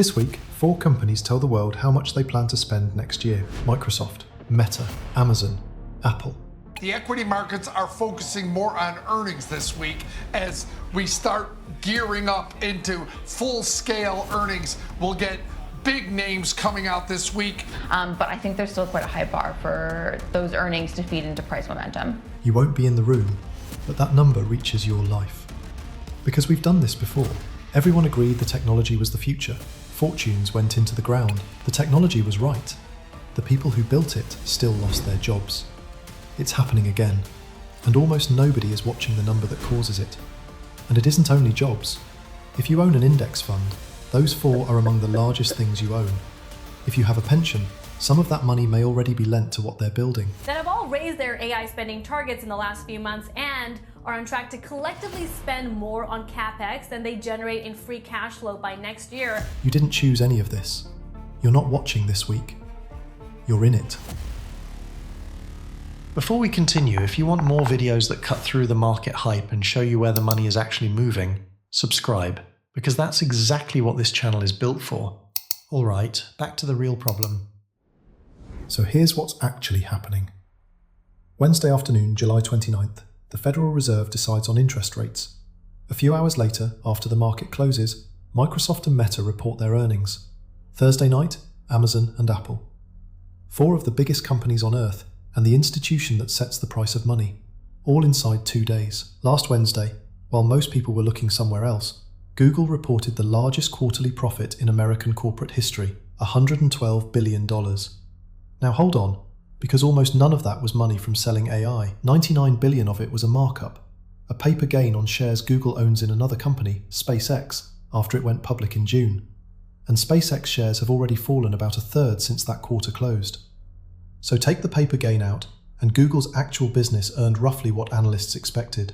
This week, 4 companies tell the world how much they plan to spend next year. Microsoft, Meta, Amazon, Apple. The equity markets are focusing more on earnings this week as we start gearing up into full-scale earnings. We'll get big names coming out this week. But I think there's still quite a high bar for those earnings to feed into price momentum. You won't be in the room, but that number reaches your life. Because we've done this before. Everyone agreed the technology was the future. Fortunes went into the ground. The technology was right. The people who built it still lost their jobs. It's happening again, and almost nobody is watching the number that causes it. And it isn't only jobs. If you own an index fund, those 4 are among the largest things you own. If you have a pension, some of that money may already be lent to what they're building. That have all raised their AI spending targets in the last few months and are on track to collectively spend more on CapEx than they generate in free cash flow by next year. You didn't choose any of this. You're not watching this week. You're in it. Before we continue, if you want more videos that cut through the market hype and show you where the money is actually moving, subscribe, because that's exactly what this channel is built for. Alright, back to the real problem. So here's what's actually happening. Wednesday afternoon, July 29th, the Federal Reserve decides on interest rates. A few hours later, after the market closes, Microsoft and Meta report their earnings. Thursday night, Amazon and Apple. 4 of the biggest companies on Earth and the institution that sets the price of money, all inside 2 days. Last Wednesday, while most people were looking somewhere else, Google reported the largest quarterly profit in American corporate history, $112 billion. Now hold on, because almost none of that was money from selling AI. 99 billion of it was a markup, a paper gain on shares Google owns in another company, SpaceX, after it went public in June. And SpaceX shares have already fallen about 1/3 since that quarter closed. So take the paper gain out, and Google's actual business earned roughly what analysts expected.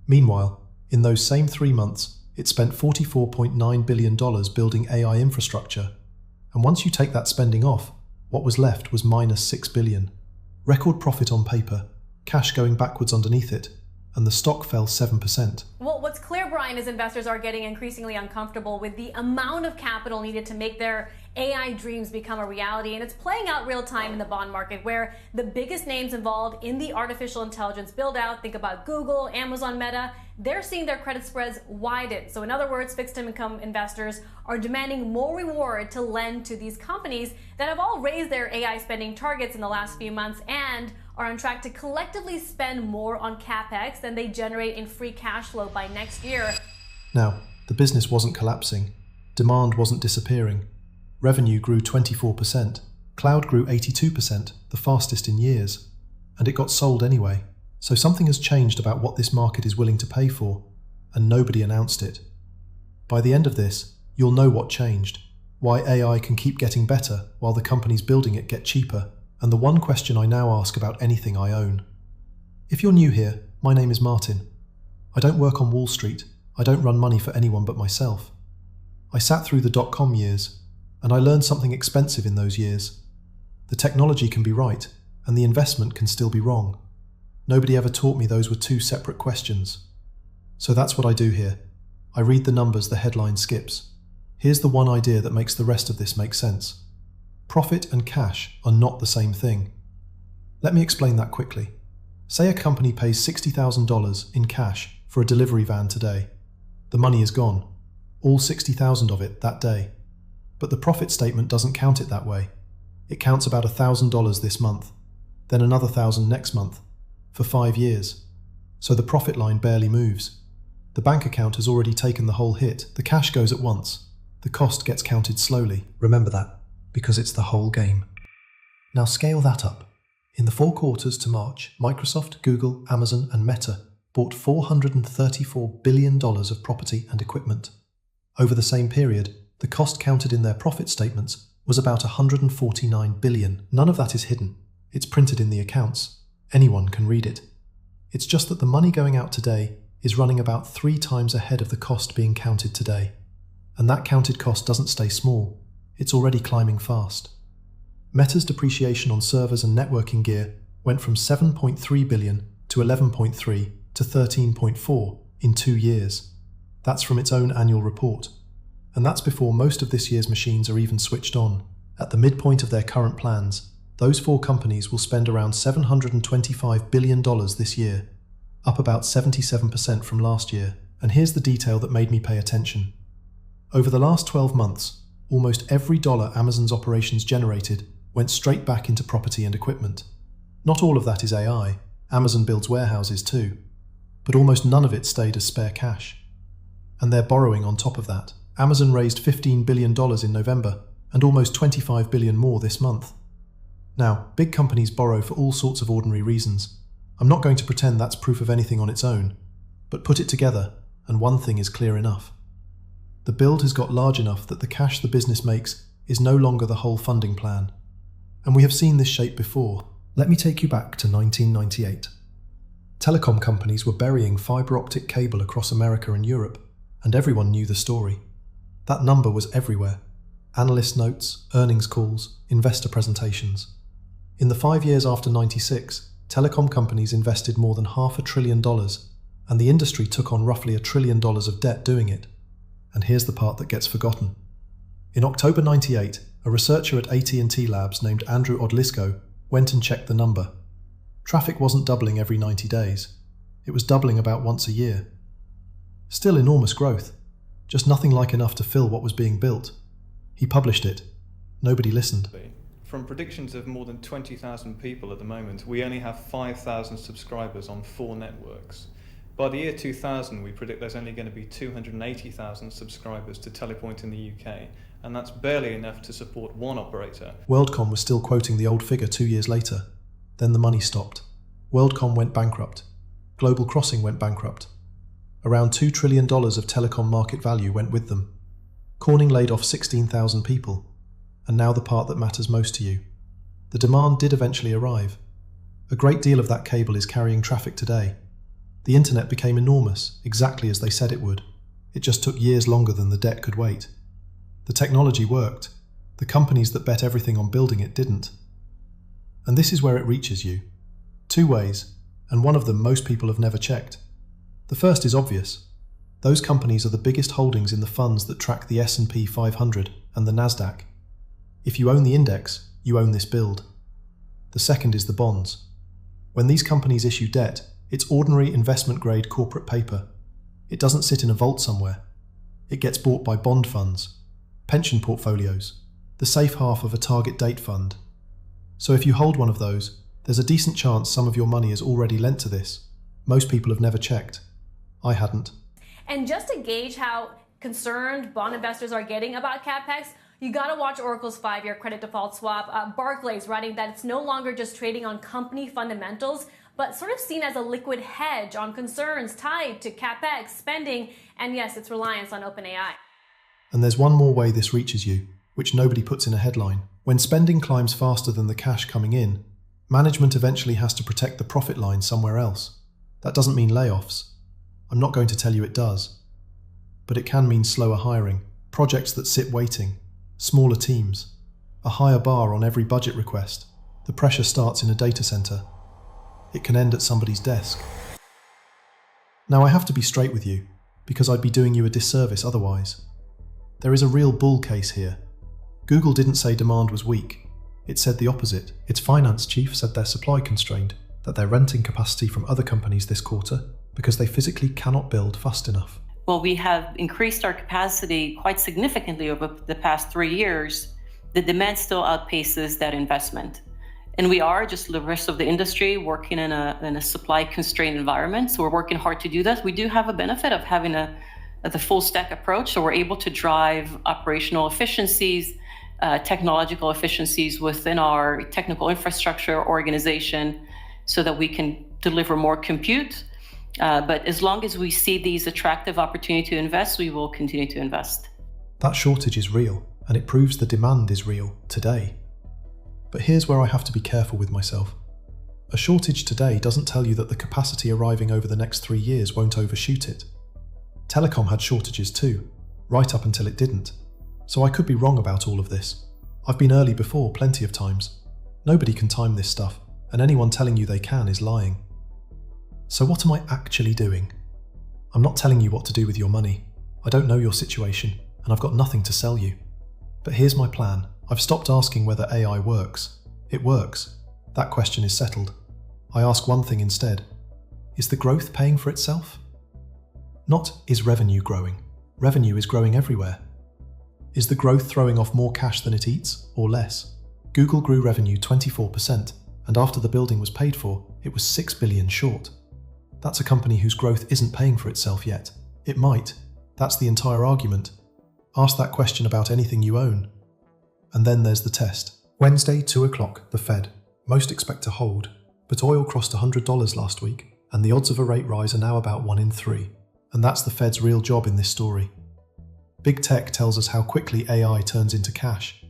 Meanwhile, in those same 3 months, it spent $44.9 billion building AI infrastructure. And once you take that spending off, what was left was minus $6 billion. Record profit on paper, cash going backwards underneath it, and the stock fell 7%. Well, what's clear, Brian, is investors are getting increasingly uncomfortable with the amount of capital needed to make their AI dreams become a reality, and it's playing out real time in the bond market, where the biggest names involved in the artificial intelligence build out, think about Google, Amazon, Meta, they're seeing their credit spreads widen. So in other words, fixed income investors are demanding more reward to lend to these companies that have all raised their AI spending targets in the last few months and are on track to collectively spend more on CapEx than they generate in free cash flow by next year. Now, the business wasn't collapsing. Demand wasn't disappearing. Revenue grew 24%. Cloud grew 82%, the fastest in years. And it got sold anyway. So something has changed about what this market is willing to pay for, and nobody announced it. By the end of this, you'll know what changed, why AI can keep getting better while the companies building it get cheaper, and the one question I now ask about anything I own. If you're new here, my name is Martin. I don't work on Wall Street. I don't run money for anyone but myself. I sat through the dot-com years, and I learned something expensive in those years. The technology can be right, and the investment can still be wrong. Nobody ever taught me those were 2 separate questions. So that's what I do here. I read the numbers the headline skips. Here's the one idea that makes the rest of this make sense. Profit and cash are not the same thing. Let me explain that quickly. Say a company pays $60,000 in cash for a delivery van today. The money is gone, all 60,000 of it that day. But the profit statement doesn't count it that way. It counts about $1,000 this month, then another 1,000 next month, for 5 years. So the profit line barely moves. The bank account has already taken the whole hit. The cash goes at once. The cost gets counted slowly. Remember that, because it's the whole game. Now scale that up. In the 4 quarters to March, Microsoft, Google, Amazon, and Meta bought $434 billion of property and equipment. Over the same period, the cost counted in their profit statements was about $149 billion. None of that is hidden. It's printed in the accounts. Anyone can read it. It's just that the money going out today is running about 3 times ahead of the cost being counted today. And that counted cost doesn't stay small. It's already climbing fast. Meta's depreciation on servers and networking gear went from $7.3 billion to $11.3 to $13.4 in 2 years. That's from its own annual report. And that's before most of this year's machines are even switched on. At the midpoint of their current plans, those 4 companies will spend around $725 billion this year, up about 77% from last year. And here's the detail that made me pay attention. Over the last 12 months, almost every dollar Amazon's operations generated went straight back into property and equipment. Not all of that is AI. Amazon builds warehouses too. But almost none of it stayed as spare cash. And they're borrowing on top of that. Amazon raised $15 billion in November, and almost $25 billion more this month. Now, big companies borrow for all sorts of ordinary reasons. I'm not going to pretend that's proof of anything on its own, but put it together, and one thing is clear enough. The build has got large enough that the cash the business makes is no longer the whole funding plan. And we have seen this shape before. Let me take you back to 1998. Telecom companies were burying fiber optic cable across America and Europe, and everyone knew the story. That number was everywhere. Analyst notes, earnings calls, investor presentations. In the 5 years after '96, telecom companies invested more than $500 billion, and the industry took on roughly $1 trillion of debt doing it. And here's the part that gets forgotten. In October '98, a researcher at AT&T Labs named 𝗪𝗓𝗔𝗡𝗟𝗏 went and checked the number. Traffic wasn't doubling every 90 days. It was doubling about once a year. Still enormous growth, just nothing like enough to fill what was being built. He published it. Nobody listened. From predictions of more than 20,000 people at the moment, we only have 5,000 subscribers on 4 networks. By the year 2000, we predict there's only going to be 280,000 subscribers to Telepoint in the UK, and that's barely enough to support one operator. WorldCom was still quoting the old figure 2 years later. Then the money stopped. WorldCom went bankrupt. Global Crossing went bankrupt. Around $2 trillion of telecom market value went with them. Corning laid off 16,000 people. And now the part that matters most to you. The demand did eventually arrive. A great deal of that cable is carrying traffic today. The internet became enormous, exactly as they said it would. It just took years longer than the debt could wait. The technology worked. The companies that bet everything on building it didn't. And this is where it reaches you. 2 ways, and one of them most people have never checked. The first is obvious. Those companies are the biggest holdings in the funds that track the S&P 500 and the NASDAQ. If you own the index, you own this build. The second is the bonds. When these companies issue debt, it's ordinary investment-grade corporate paper. It doesn't sit in a vault somewhere. It gets bought by bond funds, pension portfolios, the safe half of a target date fund. So if you hold one of those, there's a decent chance some of your money is already lent to this. Most people have never checked. I hadn't. And just to gauge how concerned bond investors are getting about CapEx, you gotta watch Oracle's 5-year credit default swap. Barclays writing that it's no longer just trading on company fundamentals, but sort of seen as a liquid hedge on concerns tied to CapEx spending, and yes, its reliance on OpenAI. And there's one more way this reaches you, which nobody puts in a headline. When spending climbs faster than the cash coming in, management eventually has to protect the profit line somewhere else. That doesn't mean layoffs. I'm not going to tell you it does. But it can mean slower hiring, projects that sit waiting, smaller teams, a higher bar on every budget request. The pressure starts in a data center. It can end at somebody's desk. Now I have to be straight with you, because I'd be doing you a disservice otherwise. There is a real bull case here. Google didn't say demand was weak. It said the opposite. Its finance chief said they're supply constrained, that they're renting capacity from other companies this quarter because they physically cannot build fast enough. Well, we have increased our capacity quite significantly over the past 3 years. The demand still outpaces that investment. And we are, just the rest of the industry, working in a supply-constrained environment. So we're working hard to do that. We do have a benefit of having the full stack approach. So we're able to drive operational efficiencies, technological efficiencies within our technical infrastructure organization so that we can deliver more compute. But as long as we see these attractive opportunities to invest, we will continue to invest. That shortage is real, and it proves the demand is real today. But here's where I have to be careful with myself. A shortage today doesn't tell you that the capacity arriving over the next 3 years won't overshoot it. Telecom had shortages too, right up until it didn't. So I could be wrong about all of this. I've been early before plenty of times. Nobody can time this stuff, and anyone telling you they can is lying. So what am I actually doing? I'm not telling you what to do with your money. I don't know your situation, and I've got nothing to sell you. But here's my plan. I've stopped asking whether AI works. It works. That question is settled. I ask one thing instead. Is the growth paying for itself? Not, is revenue growing? Revenue is growing everywhere. Is the growth throwing off more cash than it eats, or less? Google grew revenue 24%, and after the building was paid for, it was $6 billion short. That's a company whose growth isn't paying for itself yet. It might. That's the entire argument. Ask that question about anything you own. And then there's the test. Wednesday, 2 o'clock, the Fed. Most expect to hold, but oil crossed $100 last week, and the odds of a rate rise are now about 1 in 3. And that's the Fed's real job in this story. Big tech tells us how quickly AI turns into cash.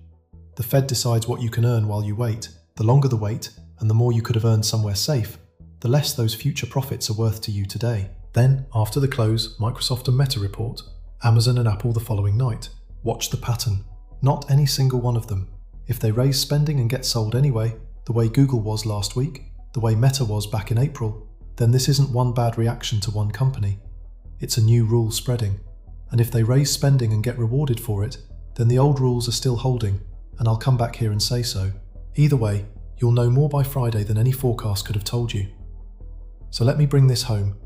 The Fed decides what you can earn while you wait. The longer the wait, and the more you could have earned somewhere safe, the less those future profits are worth to you today. Then, after the close, Microsoft and Meta report. Amazon and Apple the following night. Watch the pattern. Not any single one of them. If they raise spending and get sold anyway, the way Google was last week, the way Meta was back in April, then this isn't one bad reaction to one company. It's a new rule spreading. And if they raise spending and get rewarded for it, then the old rules are still holding, and I'll come back here and say so. Either way, you'll know more by Friday than any forecast could have told you. So let me bring this home.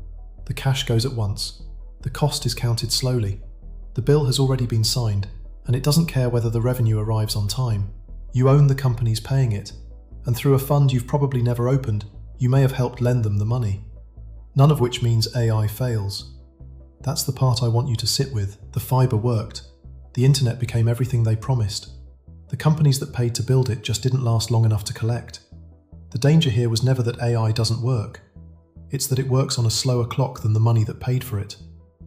The cash goes at once. The cost is counted slowly. The bill has already been signed, and it doesn't care whether the revenue arrives on time. You own the companies paying it, and through a fund you've probably never opened, you may have helped lend them the money. None of which means AI fails. That's the part I want you to sit with. The fiber worked. The internet became everything they promised. The companies that paid to build it just didn't last long enough to collect. The danger here was never that AI doesn't work. It's that it works on a slower clock than the money that paid for it.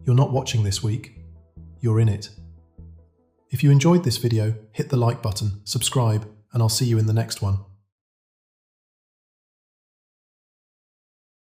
You're not watching this week. You're in it. If you enjoyed this video, hit the like button, subscribe, and I'll see you in the next one.